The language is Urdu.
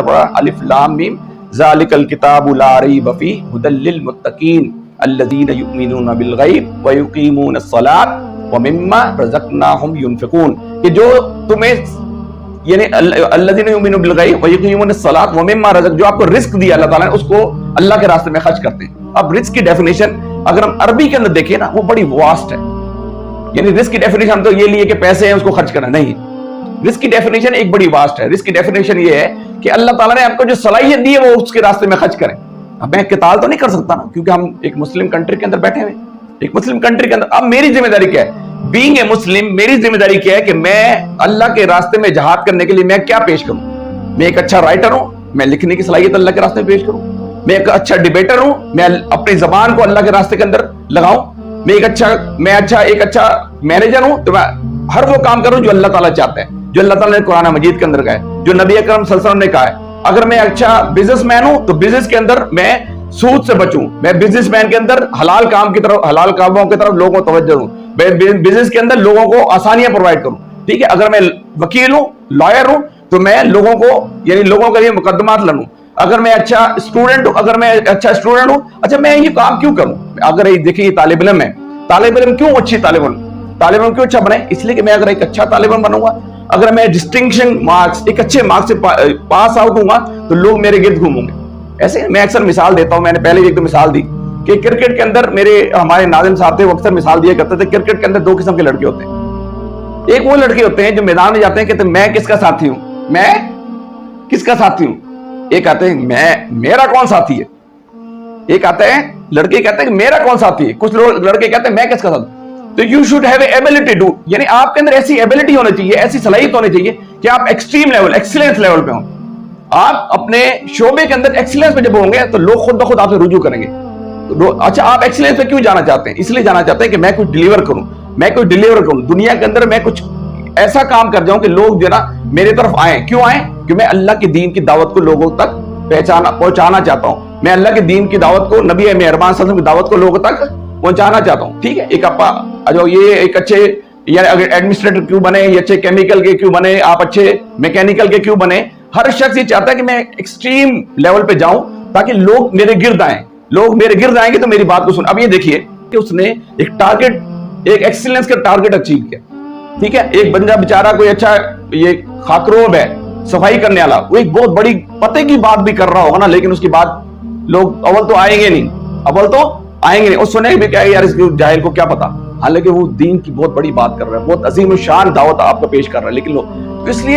پڑھا الف لام میم ذالک الکتاب لا ریب فیہ ھدی للمتقین الذین یؤمنون بالغیب ویقیمون الصلاۃ ومما رزقناہم ینفقون، کہ جو تمہیں یعنی الذین یؤمنون بالغیب ویقیمون الصلاۃ ومما رزق، جو آپ کو رزق دیا اللہ تعالیٰ نے اس کو اللہ کے راستے میں خرچ کرتے ہیں۔ اب رزق کی ڈیفینیشن اگر ہم عربی کے اندر دیکھیں نا وہ بڑی واسٹ ہے، یعنی رزق کی ڈیفینیشن ہم تو یہ لیے کہ پیسے ہیں اس کو خرچ کرنا نہیں، رزق کی ڈیفینیشن ایک بڑی واسٹ ہے۔ رزق کی ڈیفینیشن یہ ہے کہ اللہ تعالیٰ نے ہم کو جو صلاحیت دی ہے وہ اس کے راستے میں خرچ کریں۔ اب میں قتال تو نہیں کر سکتا نا، کیونکہ ہم ایک مسلم کنٹری کے اندر بیٹھے ہوئے، ایک مسلم کنٹری کے اندر۔ اب میری ذمہ داری کیا ہے؟ بینگ اے مسلم میری ذمہ داری کیا ہے کہ میں اللہ کے راستے میں جہاد کرنے کے لیے میں کیا پیش کروں؟ میں ایک اچھا رائٹر ہوں، میں لکھنے کی صلاحیت اللہ کے راستے میں پیش کروں، میں ایک اچھا ڈیبیٹر ہوں، میں اپنی زبان کو اللہ کے راستے کے اندر لگاؤں، میں ایک اچھا مینیجر ہوں تو میں ہر وہ کام کروں جو اللہ تعالیٰ چاہتا ہے، جو اللہ تعالیٰ نے قرآن مجید کے اندر کہا ہے، جو نبی اکرم صلی اللہ علیہ وسلم نے کہا ہے۔ اگر میں اچھا بزنس مین ہوں تو بزنس کے اندر میں سود سے بچوں، میں بزنس مین کے اندر حلال کام کی طرف، حلال کاموں کی طرف لوگوں کو توجہ دوں، میں بزنس کے اندر لوگوں کو آسانیاں پرووائڈ کروں، ٹھیک ہے۔ اگر میں وکیل ہوں، لائر ہوں تو میں لوگوں کو یعنی لوگوں کے لیے مقدمات لڑوں۔ اگر میں اچھا اسٹوڈنٹ ہوں، اچھا میں یہ کام کیوں کروں؟ اگر دیکھیں یہ طالب علم ہے، طالب علم کیوں اچھا بنے؟ اس لیے کہ میں اگر ایک اچھا طالب علم بنوں گا، اگر میں ڈسٹنکشن مارکس ایک اچھے مارکس سے پاس آؤٹ ہوں گا تو لوگ میرے گرد گھوموں گے۔ ایسے میں اکثر مثال دیتا ہوں، میں نے پہلے بھی ایک مثال دی کہ کرکٹ کے اندر ہمارے ناظم صاحب تھے، وہ اکثر مثال دیا کرتے تھے، کرکٹ کے اندر دو قسم کے لڑکے ہوتے ہیں۔ ایک وہ لڑکے ہوتے ہیں جو میدان میں جاتے ہیں کہتے ہیں میں کس کا ساتھی ہوں، ایک آتے ہیں میرا کون ساتھی ہے، ایک آتے ہیں لڑکے کہتے ہیں کہ میرا کون ساتھی ہے، کچھ لوگ لڑکے کہتے ہیں میں کس کا ساتھی۔ تو you should have a ability to, یعنی آپ کے اندر ایسی ایبلٹی ہونی چاہیے، ایسی صلاحیت ہونی چاہیے کہ آپ ایکسٹریم لیول، ایکسیلنس لیول پہ ہوں۔ آپ اپنے شعبے کے اندر ایکسیلنس پہ جب ہوں گے تو لوگ خود بخود آپ سے رجوع کریں گے۔ اچھا آپ ایکسیلنس پہ کیوں جانا چاہتے ہیں؟ اس لیے جانا چاہتے ہیں کہ میں کچھ ڈیلیور کروں، دنیا کے اندر میں کچھ ایسا کام کر جاؤں کہ لوگ جو نا میرے طرف آئیں۔ کیوں آئیں؟ کہ میں اللہ کے دین کی دعوت کو لوگوں تک پہنچانا چاہتا ہوں، میں اللہ کے دین کی دعوت کو، نبی مہربان صلی اللہ علیہ وسلم کی دعوت کو لوگوں تک پہنچانا چاہتا ہوں، ٹھیک ہے۔ ایک اچھے ایڈمنسٹریٹر کیوں بنے، یہ اچھے کیمیکل کے کیوں بنے، آپ اچھے میکینیکل کے کیوں بنے؟ ہر شخص یہ چاہتا ہے کہ میں ایکسٹریم لیول پہ جاؤں تاکہ لوگ میرے گرد آئیں گے تو میری بات کو سن۔ اب یہ دیکھیے کہ اس نے ایک ایکسیلنس کا ٹارگٹ اچیو کیا، ٹھیک ہے۔ ایک بندہ بیچارہ کوئی اچھا یہ خاکروب ہے، صفائی کرنے والا، وہ ایک بہت بڑی پتے کی بات بھی کر رہا ہوگا نا، لیکن اس کی بات لوگ اول تو آئیں گے نہیں، اور سنے بھی کیا یار اس جاہل کو کیا پتا، حالانکہ وہ دین کی بہت بڑی بات کر رہا ہے، بہت عظیم الشان دعوت آپ کو پیش کر رہا ہے، لیکن لوگ اس لیے